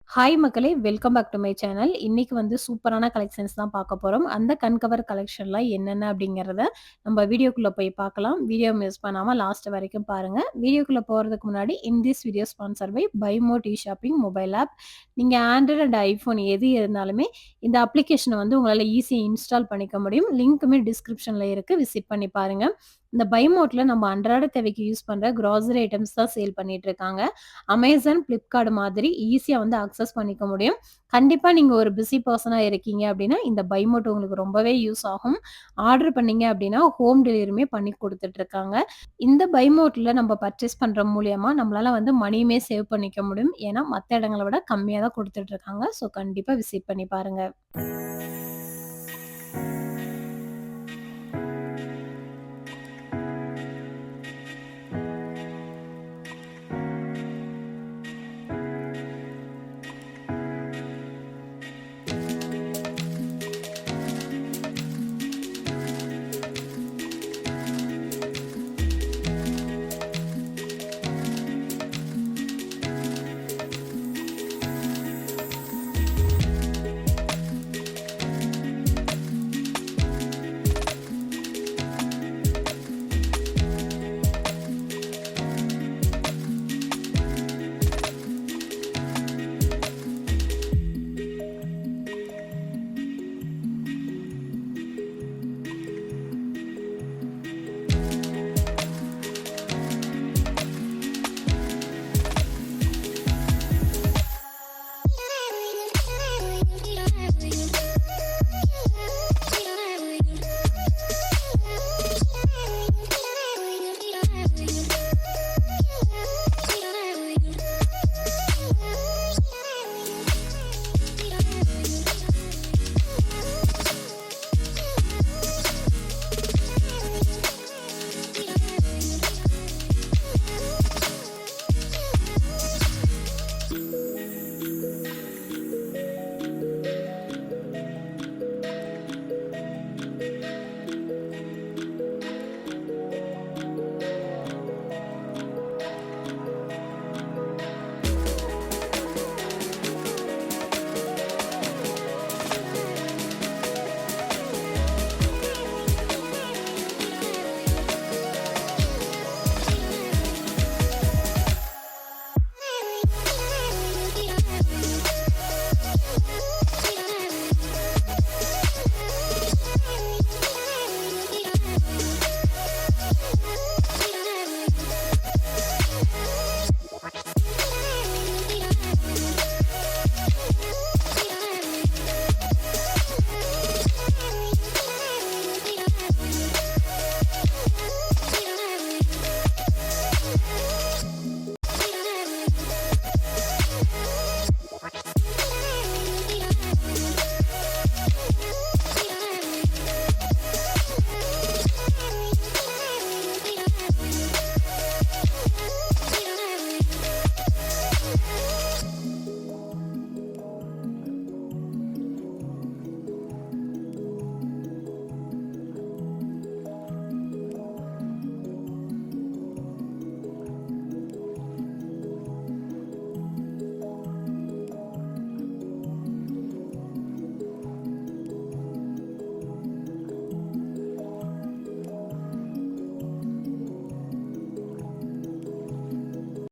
Hi மக்களே! Welcome back to my channel. இன்னைக்கு வந்து சூப்பரான கலெக்ஷன்ஸ் தான் பார்க்க போறோம். அந்த கண் கவர் கலெக்ஷன்லாம் என்னென்ன அப்படிங்கிறத நம்ம வீடியோக்குள்ள போய் பார்க்கலாம். வீடியோ மிஸ் பண்ணாம லாஸ்ட் வரைக்கும் பாருங்க. வீடியோக்குள்ள போறதுக்கு முன்னாடி this video sponsored by BuyMote shopping mobile app. நீங்க ஆண்ட்ராய்டு அண்ட் ஐஃபோன் எது இருந்தாலுமே இந்த அப்ளிகேஷன வந்து உங்களால ஈஸியா இன்ஸ்டால் பண்ணிக்க முடியும். லிங்க்குமே டிஸ்கிரிப்ஷன்ல இருக்கு. விசிட் பண்ணி பாருங்க. இந்த BuyMoteல நம்ம அன்றாட தேவைக்கு யூஸ் பண்ற கிராசரி ஐட்டம்ஸ் தான் சேல் பண்ணிட்டு இருக்காங்க. அமேசான், Flipkart மாதிரி ஈஸியா வந்து அக்சஸ் பண்ணிக்க முடியும். கண்டிப்பா நீங்க ஒரு பிஸி பெர்சனா இருக்கீங்க அப்டின்னா, இந்த BuyMote உங்களுக்கு ரொம்பவே யூஸ் ஆகும். ஆர்டர் பண்ணீங்க அப்டின்னா, ஹோம் டெலிவரியுமே பண்ணி குடுத்துட்டு இருக்காங்க. இந்த BuyMoteல நம்ம பர்ச்சேஸ் பண்ற மூலியமா நம்மளால வந்து மணியுமே சேவ் பண்ணிக்க முடியும். ஏன்னா, மத்த இடங்கள விட கம்மியா தான் குடுத்துட்டு இருக்காங்க. ஸோ கண்டிப்பா விசிட் பண்ணி பாருங்க.